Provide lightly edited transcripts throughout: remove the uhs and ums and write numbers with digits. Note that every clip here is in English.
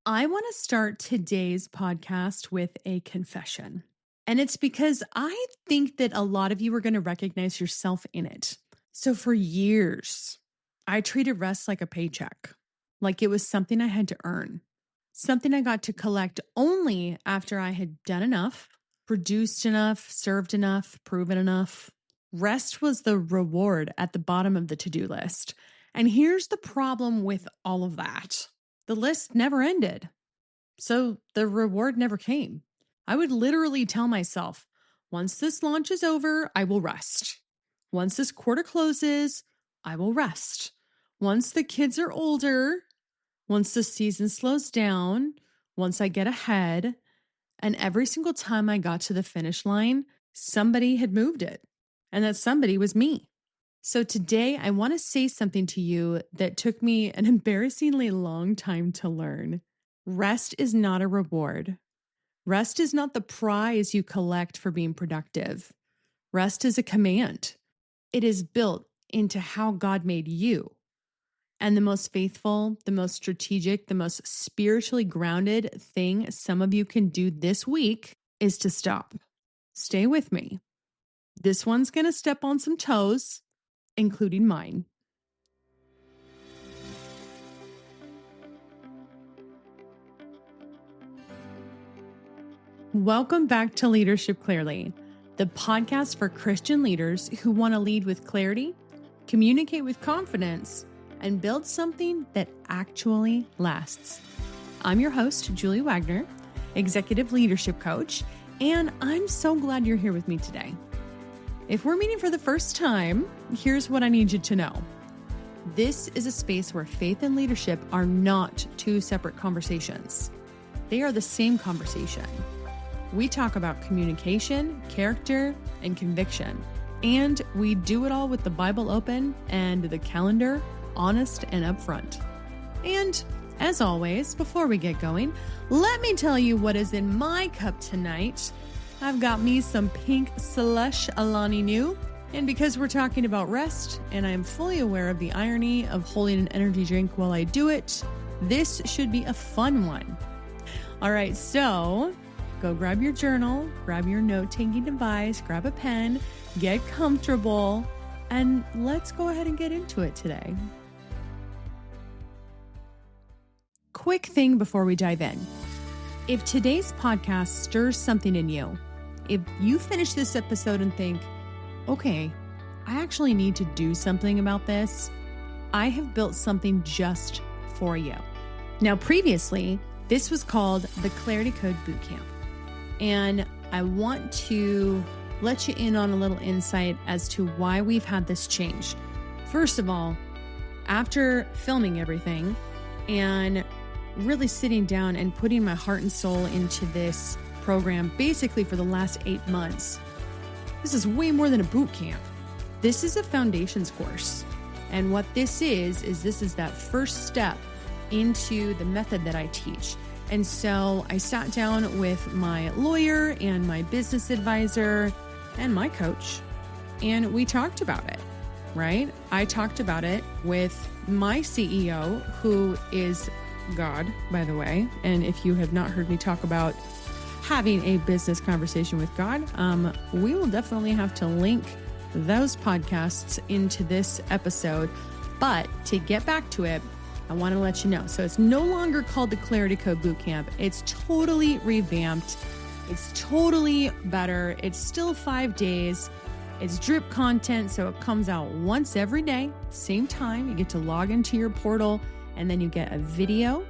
I want to start today's podcast with a confession. And it's because I think that a lot of you are going to recognize yourself in it. So for years, I treated rest like a paycheck, like it was something I had to earn, something I got to collect only after I had done enough, produced enough, served enough, proven enough. Rest was the reward at the bottom of the to-do list. And here's the problem with all of that. The list never ended. So the reward never came. I would literally tell myself, once this launch is over, I will rest. Once this quarter closes, I will rest. Once the kids are older, once the season slows down, once I get ahead, and every single time I got to the finish line, somebody had moved it. And that somebody was me. So today I want to say something to you that took me an embarrassingly long time to learn. Rest is not a reward. Rest is not the prize you collect for being productive. Rest is a command. It is built into how God made you. And the most faithful, the most strategic, the most spiritually grounded thing some of you can do this week is to stop. Stay with me. This one's going to step on some toes, including mine. Welcome back to Leadership Clearly, the podcast for Christian leaders who want to lead with clarity, communicate with confidence, and build something that actually lasts. I'm your host, Julie Wagner, executive leadership coach, and I'm so glad you're here with me today. If we're meeting for the first time, here's what I need you to know. This is a space where faith and leadership are not two separate conversations. They are the same conversation. We talk about communication, character, and conviction. And we do it all with the Bible open and the calendar honest and upfront. And as always, before we get going, let me tell you what is in my cup tonight. I've got me some pink slush Alani Nu. And because we're talking about rest, and I'm fully aware of the irony of holding an energy drink while I do it, this should be a fun one. All right, so go grab your journal, grab your note-taking device, grab a pen, get comfortable, and let's go ahead and get into it today. Quick thing before we dive in. If today's podcast stirs something in you, if you finish this episode and think, okay, I actually need to do something about this, I have built something just for you. Now, previously, this was called the Clarity Code Bootcamp. And I want to let you in on a little insight as to why we've had this change. First of all, after filming everything and really sitting down and putting my heart and soul into this program basically for the last 8 months, this is way more than a boot camp. This is a foundations course. And what this is that first step into the method that I teach. And so I sat down with my lawyer and my business advisor and my coach, and we talked about it, right? I talked about it with my CEO, who is God, by the way. And if you have not heard me talk about having a business conversation with God, we will definitely have to link those podcasts into this episode. But to get back to it, I want to let you know. So it's no longer called the Clarity Code Bootcamp. It's totally revamped. It's totally better. It's still 5 days. It's drip content, so it comes out once every day, same time. You get to log into your portal, and then you get a video,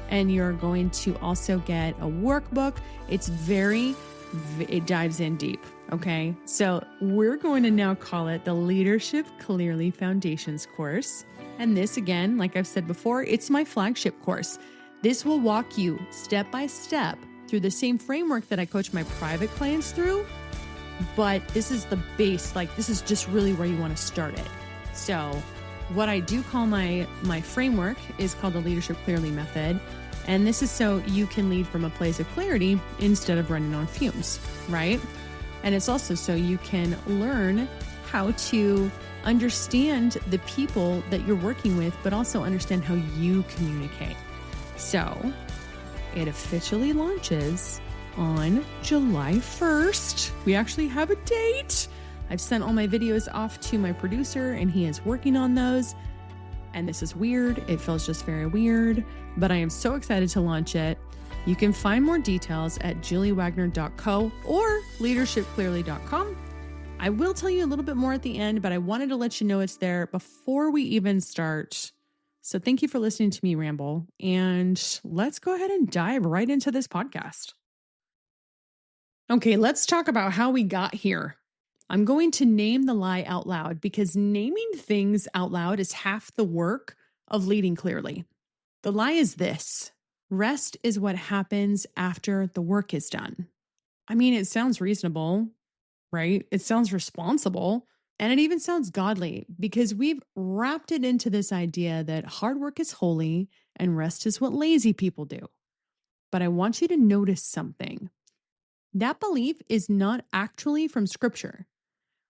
and you're going to also get a workbook. It dives in deep, okay? So we're going to now call it the Leadership Clearly Foundations course. And this, again, like I've said before, it's my flagship course. This will walk you step by step through the same framework that I coach my private clients through, but this is the base. Like, this is just really where you want to start it. So what I do call my framework is called the Leadership Clearly method. And this is so you can lead from a place of clarity instead of running on fumes, right? And it's also so you can learn how to understand the people that you're working with, but also understand how you communicate. So It officially launches on July 1st. We actually have a date. I've sent all my videos off to my producer and he is working on those. And this is weird. It feels just very weird, but I am so excited to launch it. You can find more details at juliewagner.co or leadershipclearly.com. I will tell you a little bit more at the end, but I wanted to let you know it's there before we even start. So thank you for listening to me ramble, and let's go ahead and dive right into this podcast. Okay, let's talk about how we got here. I'm going to name the lie out loud because naming things out loud is half the work of leading clearly. The lie is this: rest is what happens after the work is done. I mean, it sounds reasonable, right? It sounds responsible, and it even sounds godly because we've wrapped it into this idea that hard work is holy and rest is what lazy people do. But I want you to notice something. That belief is not actually from Scripture.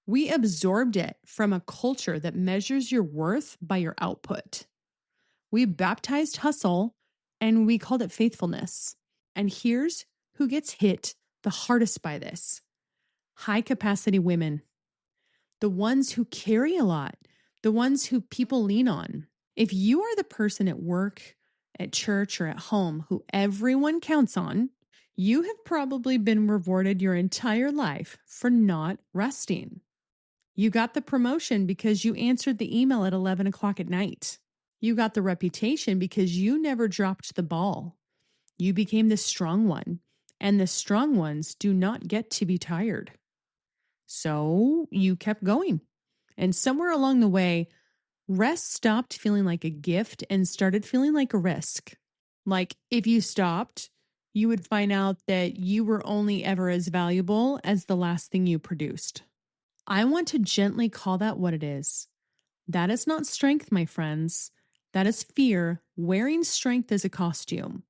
We absorbed it from a culture that measures your worth by your output. We baptized hustle and we called it faithfulness. And here's who gets hit the hardest by this: high capacity women, the ones who carry a lot, the ones who people lean on. If you are the person at work, at church, or at home who everyone counts on, you have probably been rewarded your entire life for not resting. You got the promotion because you answered the email at 11 o'clock at night. You got the reputation because you never dropped the ball. You became the strong one, and the strong ones do not get to be tired. So you kept going. And somewhere along the way, rest stopped feeling like a gift and started feeling like a risk. Like if you stopped, you would find out that you were only ever as valuable as the last thing you produced. I want to gently call that what it is. That is not strength, my friends. That is fear wearing strength as a costume.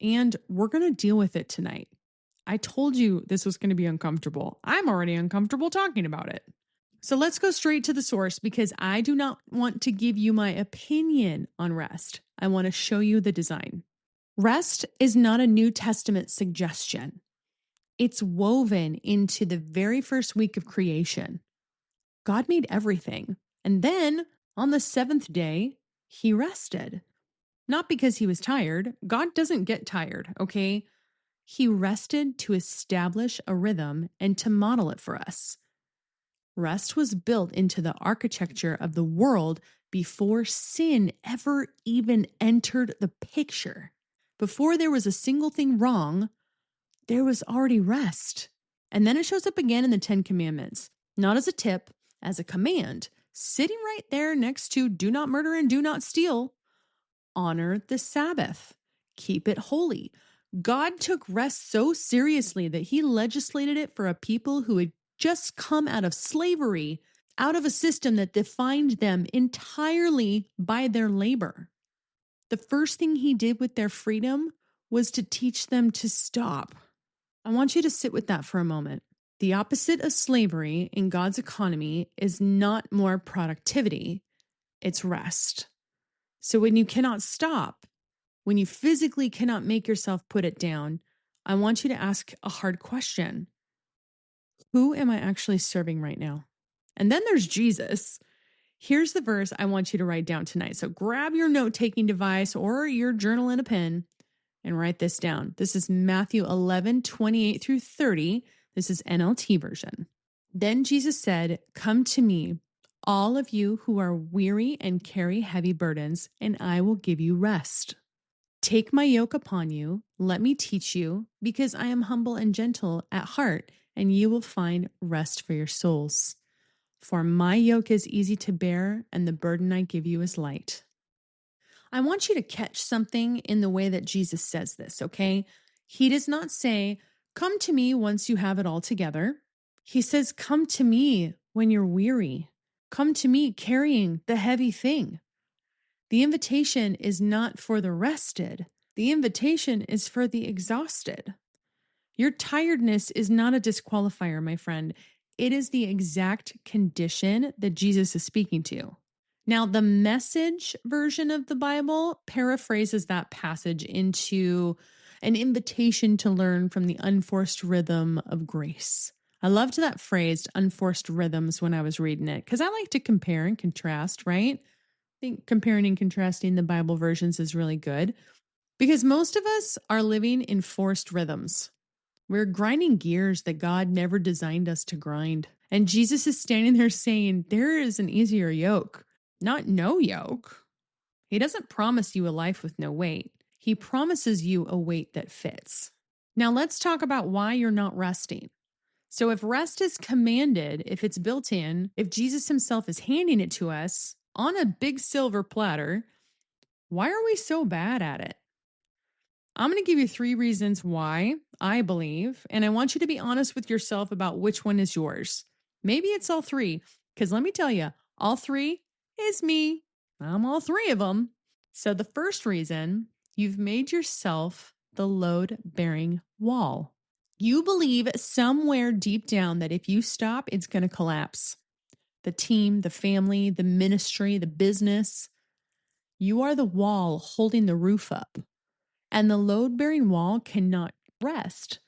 And we're going to deal with it tonight. I told you this was going to be uncomfortable. I'm already uncomfortable talking about it. So let's go straight to the source because I do not want to give you my opinion on rest. I want to show you the design. Rest is not a New Testament suggestion. It's woven into the very first week of creation. God made everything. And then on the seventh day, he rested. Not because he was tired. God doesn't get tired, okay? He rested to establish a rhythm and to model it for us. Rest was built into the architecture of the world before sin ever even entered the picture. Before there was a single thing wrong, there was already rest. And then it shows up again in the 10 Commandments, not as a tip, as a command, sitting right there next to do not murder and do not steal. Honor the Sabbath. Keep it holy. God took rest so seriously that he legislated it for a people who had just come out of slavery, out of a system that defined them entirely by their labor. The first thing he did with their freedom was to teach them to stop. I want you to sit with that for a moment. The opposite of slavery in God's economy is not more productivity, it's rest. So when you cannot stop, when you physically cannot make yourself put it down, I want you to ask a hard question. Who am I actually serving right now? And then there's Jesus. Here's the verse I want you to write down tonight. So grab your note-taking device or your journal and a pen and write this down. This is Matthew 11:28-30. This is NLT version. Then Jesus said, "Come to me, all of you who are weary and carry heavy burdens, and I will give you rest. Take my yoke upon you. Let me teach you, because I am humble and gentle at heart, and you will find rest for your souls. For my yoke is easy to bear, and the burden I give you is light." I want you to catch something in the way that Jesus says this, okay? He does not say, "Come to me once you have it all together." He says, "Come to me when you're weary. Come to me carrying the heavy thing." The invitation is not for the rested. The invitation is for the exhausted. Your tiredness is not a disqualifier, my friend. It is the exact condition that Jesus is speaking to. Now, the Message version of the Bible paraphrases that passage into an invitation to learn from the unforced rhythm of grace. I loved that phrase, unforced rhythms, when I was reading it, because I like to compare and contrast, right? I think comparing and contrasting the Bible versions is really good because most of us are living in forced rhythms. We're grinding gears that God never designed us to grind. And Jesus is standing there saying, there is an easier yoke, not no yoke. He doesn't promise you a life with no weight. He promises you a weight that fits. Now let's talk about why you're not resting. So if rest is commanded, if it's built in, if Jesus himself is handing it to us on a big silver platter, why are we so bad at it? I'm going to give you 3 reasons why I believe, and I want you to be honest with yourself about which one is yours. Maybe it's all 3, because let me tell you, all 3 is me. I'm all 3 of them. So the first reason, you've made yourself the load-bearing wall. You believe somewhere deep down that if you stop, it's going to collapse. The team, the family, the ministry, the business. You are the wall holding the roof up. And the load-bearing wall cannot rest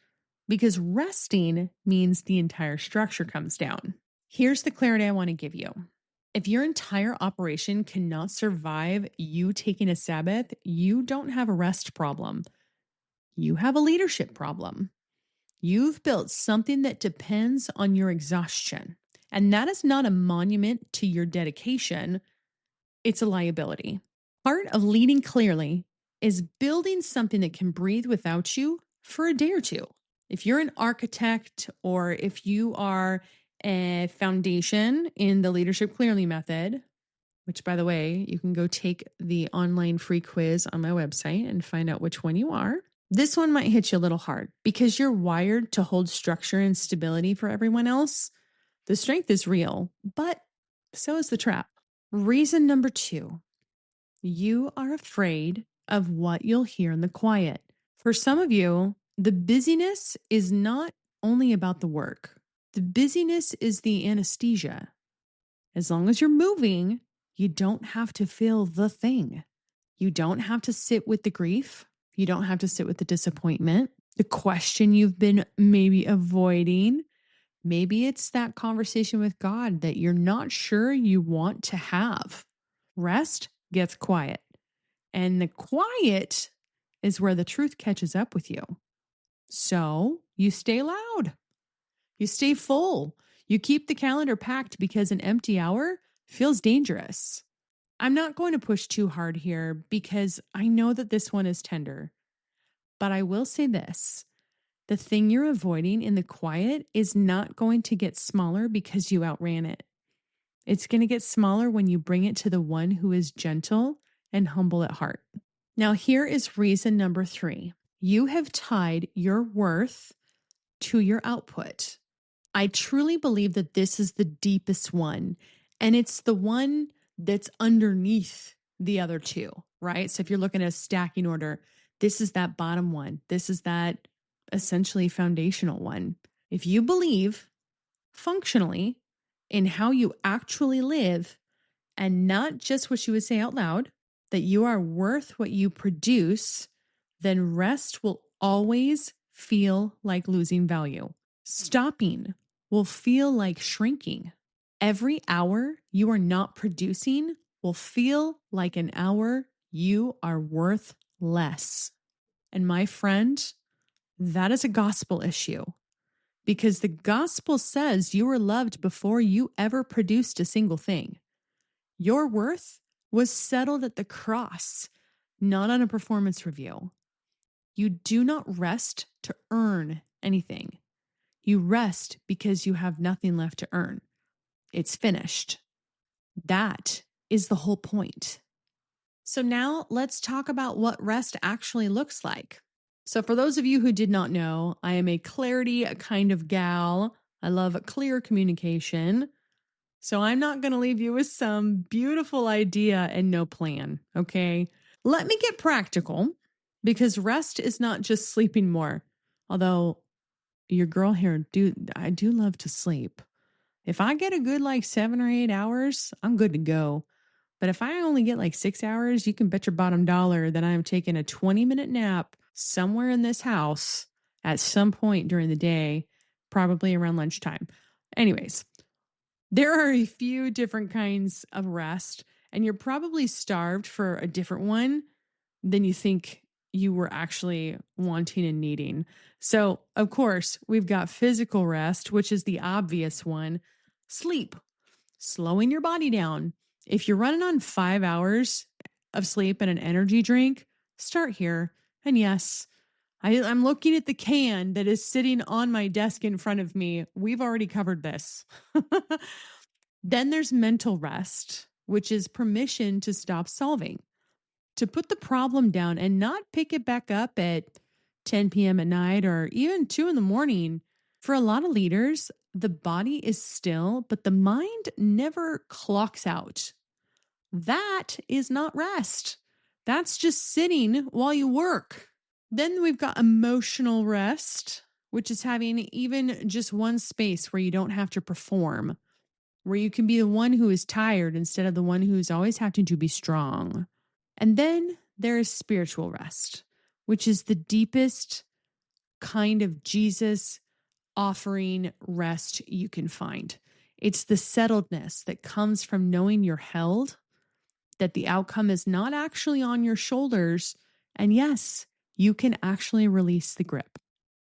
because resting means the entire structure comes down. Here's the clarity I want to give you. If your entire operation cannot survive you taking a Sabbath, you don't have a rest problem. You have a leadership problem. You've built something that depends on your exhaustion. And that is not a monument to your dedication. It's a liability. Part of leading clearly is building something that can breathe without you for a day or two. If you're an architect or if you are a foundation in the Leadership Clearly method, which by the way, you can go take the online free quiz on my website and find out which one you are. This one might hit you a little hard because you're wired to hold structure and stability for everyone else. The strength is real, but so is the trap. Reason number 2. You are afraid of what you'll hear in the quiet. For some of you, the busyness is not only about the work. The busyness is the anesthesia. As long as you're moving, you don't have to feel the thing. You don't have to sit with the grief. You don't have to sit with the disappointment, the question you've been maybe avoiding. Maybe it's that conversation with God that you're not sure you want to have. Rest gets quiet. And the quiet is where the truth catches up with you. So you stay loud. You stay full. You keep the calendar packed because an empty hour feels dangerous. I'm not going to push too hard here because I know that this one is tender. But I will say this. The thing you're avoiding in the quiet is not going to get smaller because you outran it. It's going to get smaller when you bring it to the one who is gentle and humble at heart. Now, here is reason number 3. You have tied your worth to your output. I truly believe that this is the deepest one, and it's the one that's underneath the other 2, right? So if you're looking at a stacking order, this is that bottom one. This is that essentially foundational one. If you believe functionally in how you actually live and not just what you would say out loud, that you are worth what you produce, then rest will always feel like losing value. Stopping will feel like shrinking. Every hour you are not producing will feel like an hour you are worth less. And my friend, that is a gospel issue because the gospel says you were loved before you ever produced a single thing. Your worth was settled at the cross, not on a performance review. You do not rest to earn anything. You rest because you have nothing left to earn. It's finished. That is the whole point. So now let's talk about what rest actually looks like. So for those of you who did not know, I am a clarity kind of gal. I love clear communication. So I'm not going to leave you with some beautiful idea and no plan, okay? Let me get practical because rest is not just sleeping more. Although your girl here, I do love to sleep. If I get a good 7 or 8 hours, I'm good to go. But if I only get 6 hours, you can bet your bottom dollar that I am taking a 20-minute nap somewhere in this house at some point during the day, probably around lunchtime. Anyways, there are a few different kinds of rest, and you're probably starved for a different one than you think you were actually wanting and needing. So, of course, we've got physical rest, which is the obvious one. Sleep, slowing your body down. If you're running on 5 hours of sleep and an energy drink, start here. And yes, I'm looking at the can that is sitting on my desk in front of me. We've already covered this. Then there's mental rest, which is permission to stop solving, to put the problem down and not pick it back up at 10 p.m. at night or even 2 in the morning. For a lot of leaders, the body is still, but the mind never clocks out. That is not rest. That's just sitting while you work. Then we've got emotional rest, which is having even just one space where you don't have to perform, where you can be the one who is tired instead of the one who's always having to be strong. And then there is spiritual rest, which is the deepest kind of Jesus offering rest you can find. It's the settledness that comes from knowing you're held, that the outcome is not actually on your shoulders. And yes, you can actually release the grip.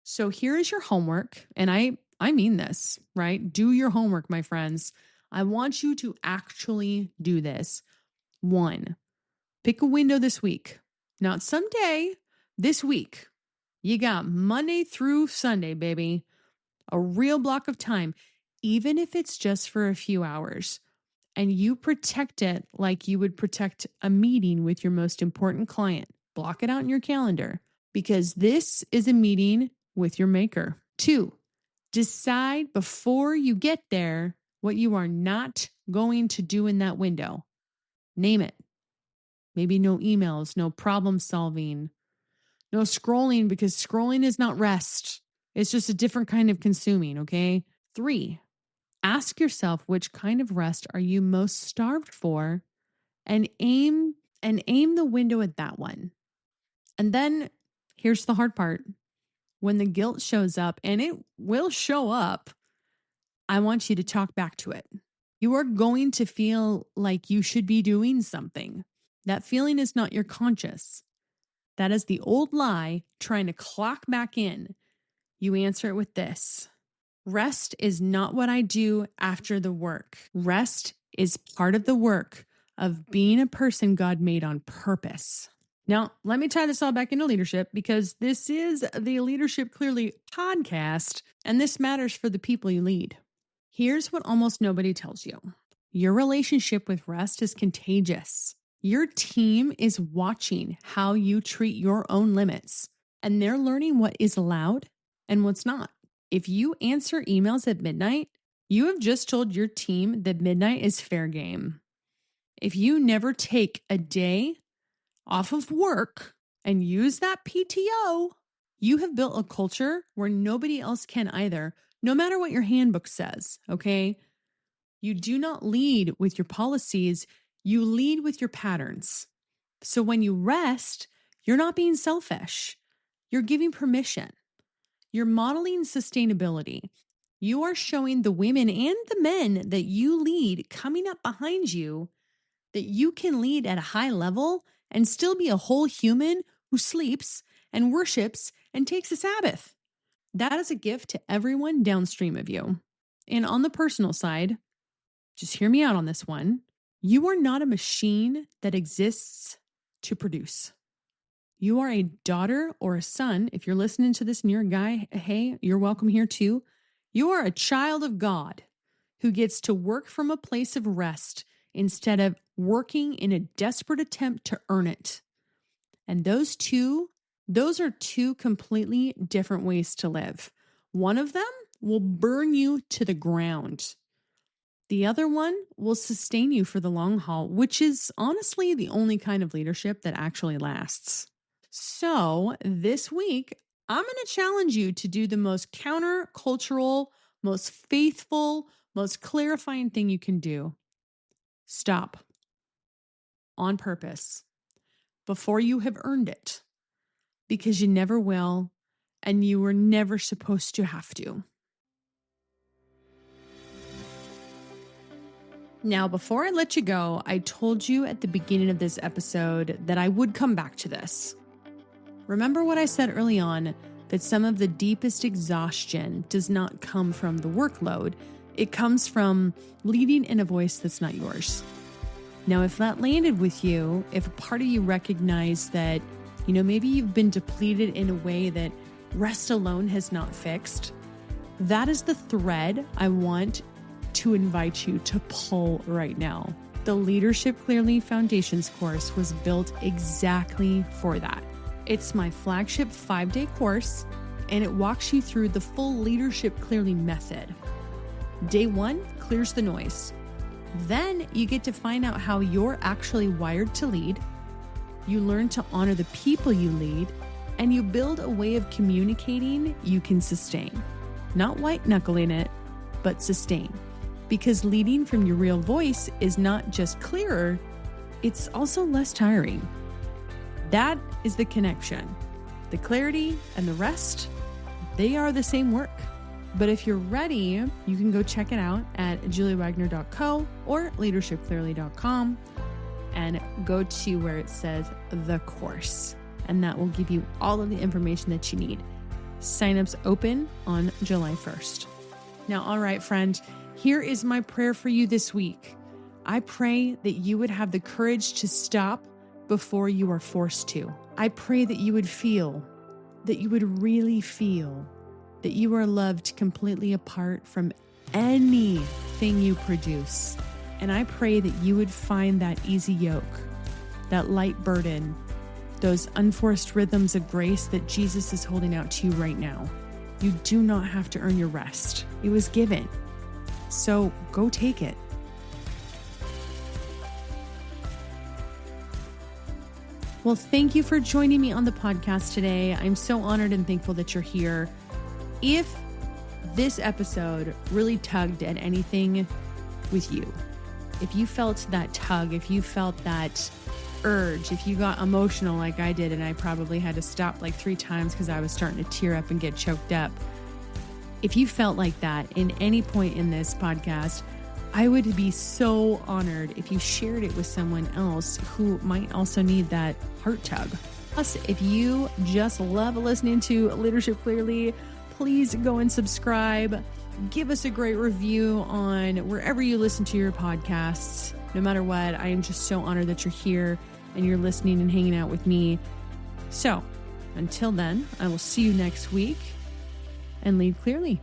So here is your homework. And I mean this, right? Do your homework, my friends. I want you to actually do this. 1, pick a window this week, not someday, this week. You got Monday through Sunday, baby. A real block of time, even if it's just for a few hours. And you protect it like you would protect a meeting with your most important client. Block it out in your calendar because this is a meeting with your maker. 2, decide before you get there what you are not going to do in that window. Name it. Maybe no emails, no problem solving, no scrolling, because scrolling is not rest. It's just a different kind of consuming, okay? 3, ask yourself which kind of rest are you most starved for and aim the window at that one. And then here's the hard part. When the guilt shows up, and it will show up, I want you to talk back to it. You are going to feel like you should be doing something. That feeling is not your conscious. That is the old lie trying to clock back in. You answer it with this. Rest is not what I do after the work. Rest is part of the work of being a person God made on purpose. Now, let me tie this all back into leadership because this is the Leadership Clearly podcast, and this matters for the people you lead. Here's what almost nobody tells you. Your relationship with rest is contagious. Your team is watching how you treat your own limits, and they're learning what is allowed and what's not. If you answer emails at midnight, you have just told your team that midnight is fair game. If you never take a day off of work and use that PTO, you have built a culture where nobody else can either, no matter what your handbook says, okay? You do not lead with your policies, you lead with your patterns. So when you rest, you're not being selfish. You're giving permission. You're modeling sustainability. You are showing the women and the men that you lead coming up behind you that you can lead at a high level and still be a whole human who sleeps and worships and takes a Sabbath. That is a gift to everyone downstream of you. And on the personal side, just hear me out on this one. You are not a machine that exists to produce. You are a daughter or a son. If you're listening to this and you're a guy, hey, you're welcome here too. You are a child of God who gets to work from a place of rest instead of working in a desperate attempt to earn it. And those are two completely different ways to live. One of them will burn you to the ground. The other one will sustain you for the long haul, which is honestly the only kind of leadership that actually lasts. So this week, I'm going to challenge you to do the most countercultural, most faithful, most clarifying thing you can do. Stop on purpose before you have earned it. because you never will, and you were never supposed to have to. Now, before I let you go, I told you at the beginning of this episode that I would come back to this. Remember what I said early on, that some of the deepest exhaustion does not come from the workload. It comes from leading in a voice that's not yours. Now, if that landed with you, if a part of you recognized that, maybe you've been depleted in a way that rest alone has not fixed, that is the thread I want to invite you to pull right now. The Leadership Clearly Foundations course was built exactly for that. It's my flagship 5-day course, and it walks you through the full Leadership Clearly method. Day 1 clears the noise. Then you get to find out how you're actually wired to lead. You learn to honor the people you lead, and you build a way of communicating you can sustain. Not white knuckling it, but sustain. Because leading from your real voice is not just clearer, it's also less tiring. That is the connection. The clarity and the rest, they are the same work. But if you're ready, you can go check it out at juliewagner.co or leadershipclearly.com and go to where it says the course. And that will give you all of the information that you need. Signups open on July 1st. Now, all right, friend, here is my prayer for you this week. I pray that you would have the courage to stop before you are forced to. I pray that you would feel, that you would really feel that you are loved completely apart from anything you produce. And I pray that you would find that easy yoke, that light burden, those unforced rhythms of grace that Jesus is holding out to you right now. You do not have to earn your rest. It was given. So go take it. Well, thank you for joining me on the podcast today. I'm so honored and thankful that you're here. If this episode really tugged at anything with you, if you felt that tug, if you felt that urge, if you got emotional like I did, and I probably had to stop like 3 times because I was starting to tear up and get choked up. If you felt like that in any point in this podcast, I would be so honored if you shared it with someone else who might also need that heart tug. Plus, if you just love listening to Leadership Clearly, please go and subscribe. Give us a great review on wherever you listen to your podcasts. No matter what, I am just so honored that you're here and you're listening and hanging out with me. So until then, I will see you next week, and lead clearly.